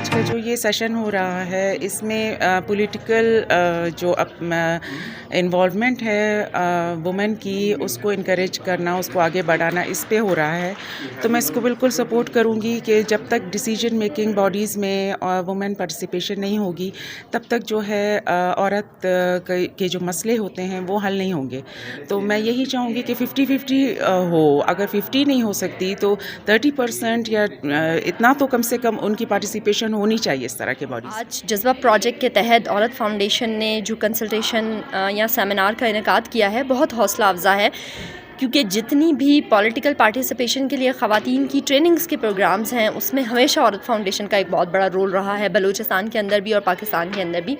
آج کا جو یہ سیشن ہو رہا ہے اس میں پولیٹیکل جو انوالومنٹ ہے وومن کی، اس کو انکریج کرنا، اس کو آگے بڑھانا، اس پہ ہو رہا ہے. تو میں اس کو بالکل سپورٹ کروں گی کہ جب تک ڈیسیجن میکنگ باڈیز میں وومن پارٹیسپیشن نہیں ہوگی تب تک جو ہے عورت کے جو مسئلے ہوتے ہیں وہ حل نہیں ہوں گے. تو میں یہی چاہوں گی کہ 50-50 ہو. اگر 50 نہیں ہو سکتی تو 30% یا اتنا تو کم سے کم ان کی پارٹیسپیشن ہونی چاہیے اس طرح کے باڈیز. آج جذبہ پروجیکٹ کے تحت عورت فاؤنڈیشن نے جو کنسلٹیشن یا سیمینار کا انعقاد کیا ہے بہت حوصلہ افزا ہے، کیونکہ جتنی بھی پولیٹیکل پارٹیسپیشن کے لیے خواتین کی ٹریننگز کے پروگرامز ہیں اس میں ہمیشہ عورت فاؤنڈیشن کا ایک بہت بڑا رول رہا ہے، بلوچستان کے اندر بھی اور پاکستان کے اندر بھی.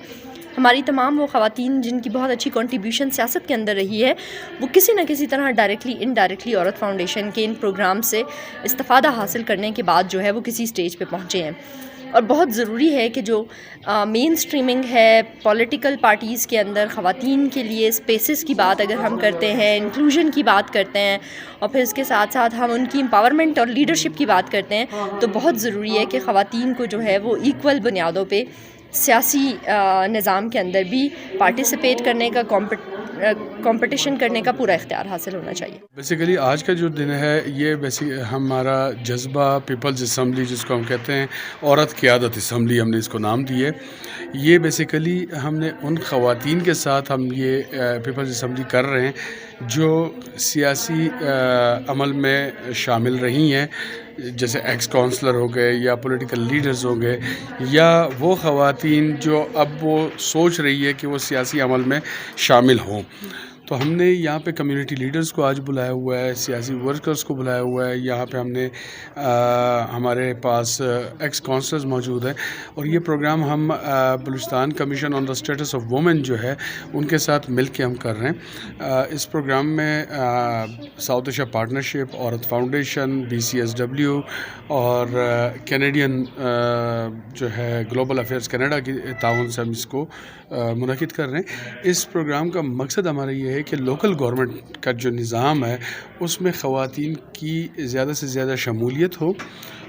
ہماری تمام وہ خواتین جن کی بہت اچھی کنٹریبیوشن سیاست کے اندر رہی ہے، وہ کسی نہ کسی طرح ڈائریکٹلی انڈائریکٹلی عورت فاؤنڈیشن کے ان پروگرام سے استفادہ حاصل کرنے کے بعد جو ہے وہ کسی سٹیج پہ پہنچے ہیں. اور بہت ضروری ہے کہ جو مین اسٹریمنگ ہے پولیٹیکل پارٹیز کے اندر خواتین کے لیے اسپیسز کی بات اگر ہم کرتے ہیں، انکلوژن کی بات کرتے ہیں، اور پھر اس کے ساتھ ساتھ ہم ان کی امپاورمنٹ اور لیڈرشپ کی بات کرتے ہیں، تو بہت ضروری ہے کہ خواتین کو جو ہے وہ ایکول بنیادوں پہ سیاسی نظام کے اندر بھی پارٹیسپیٹ کرنے کا، کمپٹیشن کرنے کا پورا اختیار حاصل ہونا چاہیے. بیسیکلی آج کا جو دن ہے یہ ہمارا جذبہ پیپلز اسمبلی جس کو ہم کہتے ہیں، عورت قیادت اسمبلی ہم نے اس کو نام دی ہے. یہ بیسیکلی ہم نے ان خواتین کے ساتھ ہم یہ پیپلز اسمبلی کر رہے ہیں جو سیاسی عمل میں شامل رہی ہیں، جیسے ایکس کونسلر ہو گئے یا پولیٹیکل لیڈرز ہو گئے، یا وہ خواتین جو اب وہ سوچ رہی ہے کہ وہ سیاسی عمل میں شامل ہوں. تو ہم نے یہاں پہ کمیونٹی لیڈرز کو آج بلایا ہوا ہے، سیاسی ورکرز کو بلایا ہوا ہے. یہاں پہ ہم نے ہمارے پاس ایکس کونسلرز موجود ہیں، اور یہ پروگرام ہم Balochistan commission on the status of women جو ہے ان کے ساتھ مل کے ہم کر رہے ہیں. اس پروگرام میں ساؤتھ ایشیا پارٹنرشپ، عورت فاؤنڈیشن، BCSW اور کینیڈین جو ہے گلوبل افیئرز کینیڈا کی تعاون سے ہم اس کو منعقد کر رہے ہیں. اس پروگرام کا مقصد ہمارا یہ ہے کہ لوکل گورنمنٹ کا جو نظام ہے اس میں خواتین کی زیادہ سے زیادہ شمولیت ہو،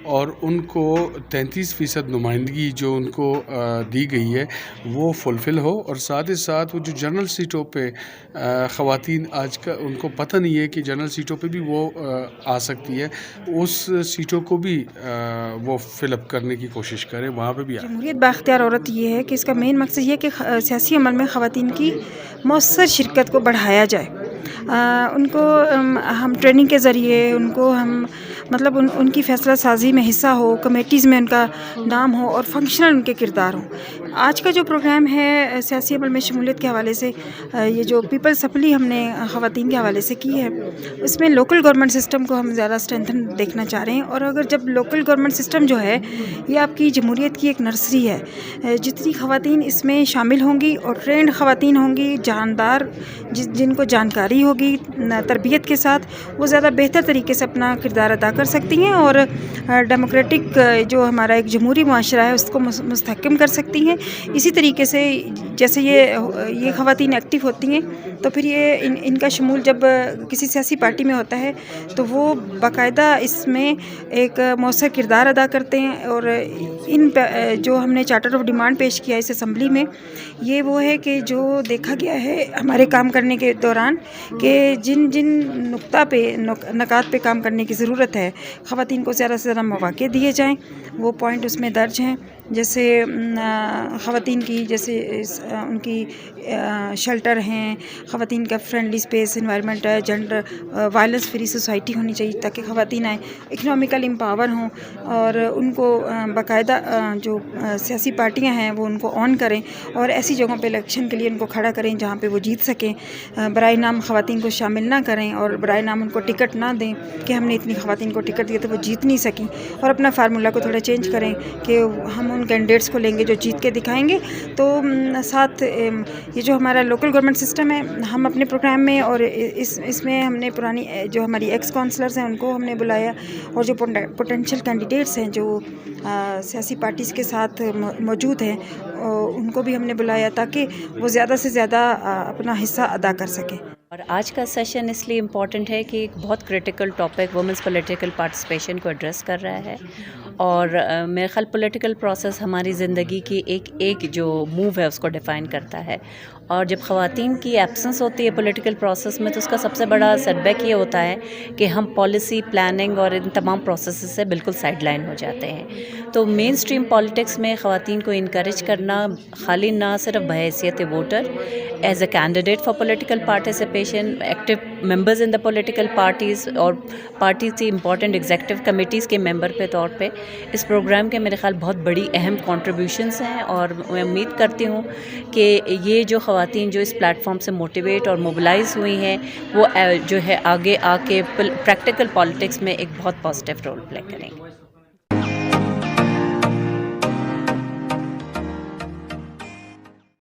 اور ان کو 33% نمائندگی جو ان کو دی گئی ہے وہ فلفل ہو. اور ساتھ ہی ساتھ وہ جو جنرل سیٹوں پہ خواتین آج کا ان کو پتہ نہیں ہے کہ جنرل سیٹوں پہ بھی وہ آ سکتی ہے، اس سیٹوں کو بھی وہ فل اپ کرنے کی کوشش کریں، وہاں پہ بھی آئے. جمہوریت بااختیار عورت یہ ہے کہ اس کا مین مقصد یہ ہے کہ سیاسی عمل میں خواتین کی مؤثر شرکت کو بڑھایا جائے. ان کو ہم ٹریننگ کے ذریعے ان کو ہم مطلب ان کی فیصلہ سازی میں حصہ ہو، کمیٹیز میں ان کا نام ہو اور فنکشنل ان کے کردار ہوں. آج کا جو پروگرام ہے سیاسی عمل میں شمولیت کے حوالے سے، یہ جو پیپل اسمبلی ہم نے خواتین کے حوالے سے کی ہے، اس میں لوکل گورنمنٹ سسٹم کو ہم زیادہ اسٹرینتھن دیکھنا چاہ رہے ہیں. اور اگر جب لوکل گورنمنٹ سسٹم جو ہے یہ آپ کی جمہوریت کی ایک نرسری ہے، جتنی خواتین اس میں شامل ہوں گی اور ٹرینڈ خواتین ہوں گی، جاندار، جن کو جانکاری ہوگی تربیت کے ساتھ، وہ زیادہ بہتر طریقے سے اپنا کردار ادا کر سکتی ہیں اور ڈیموکریٹک جو ہمارا ایک جمہوری معاشرہ ہے اس کو مستحکم کر سکتی ہیں. اسی طریقے سے جیسے یہ خواتین ایکٹیو ہوتی ہیں تو پھر یہ ان کا شمول جب کسی سیاسی پارٹی میں ہوتا ہے تو وہ باقاعدہ اس میں ایک مؤثر کردار ادا کرتے ہیں. اور ان جو ہم نے چارٹر آف ڈیمانڈ پیش کیا اس اسمبلی میں، یہ وہ ہے کہ جو دیکھا گیا ہے ہمارے کام کرنے کے دوران کہ جن نکات پہ کام کرنے کی ضرورت ہے، خواتین کو زیادہ سے زیادہ مواقع دیے جائیں، وہ پوائنٹ اس میں درج ہیں. جیسے خواتین کی جیسے ان کی شیلٹر ہیں، خواتین کا فرینڈلی اسپیس انوائرمنٹ ہے، جینڈر وائلنس فری سوسائٹی ہونی چاہیے تاکہ خواتین آئیں، اکنامیکل امپاور ہوں، اور ان کو باقاعدہ جو سیاسی پارٹیاں ہیں وہ ان کو آن کریں اور ایسی جگہوں پہ الیکشن کے لیے ان کو کھڑا کریں جہاں پہ وہ جیت سکیں. برائے نام خواتین کو شامل نہ کریں اور برائے نام ان کو ٹکٹ نہ دیں کہ ہم نے اتنی خواتین کو ٹکٹ دیا تو وہ جیت نہیں سکیں، اور اپنا فارمولہ کو تھوڑا چینج کریں کہ ہم ان کینڈیڈیٹس کو لیں گے جو جیت کے دکھائیں گے. تو ساتھ یہ جو ہمارا لوکل گورنمنٹ سسٹم ہے، ہم اپنے پروگرام میں اور اس میں ہم نے پرانی جو ہماری ایکس کونسلرز ہیں ان کو ہم نے بلایا، اور جو پوٹینشیل کینڈیڈیٹس ہیں جو سیاسی پارٹیز کے ساتھ موجود ہیں ان کو بھی ہم نے بلایا تاکہ وہ زیادہ سے زیادہ اپنا حصہ ادا کر سکیں. اور آج کا سیشن اس لیے امپورٹنٹ ہے کہ ایک بہت critical topic women's political participation کو ایڈریس کر رہا ہے، اور میرے خیال پولیٹیکل پروسیس ہماری زندگی کی ایک جو موو ہے اس کو ڈیفائن کرتا ہے، اور جب خواتین کی ایبسنس ہوتی ہے پولیٹیکل پروسیس میں تو اس کا سب سے بڑا سیٹ بیک یہ ہوتا ہے کہ ہم پالیسی پلاننگ اور ان تمام پروسیسز سے بالکل سائڈ لائن ہو جاتے ہیں۔ تو مین اسٹریم پالیٹکس میں خواتین کو انکریج کرنا خالی نہ صرف بحیثیت voter, as a candidate for political participation, active members in the political parties اور پارٹیز کی امپورٹنٹ ایگزیکٹو کمیٹیز کے ممبر کے طور پہ اس پروگرام کے میرے خیال بہت بڑی اہم کنٹریبیوشنز ہیں، اور میں امید کرتی ہوں کہ یہ جو خواتین جو اس پلیٹ فارم سے موٹیویٹ اور موبلائز ہوئی ہیں وہ جو ہے آگے آ کے پریکٹیکل پالیٹکس میں ایک بہت پازیٹیو رول پلے کریں گے۔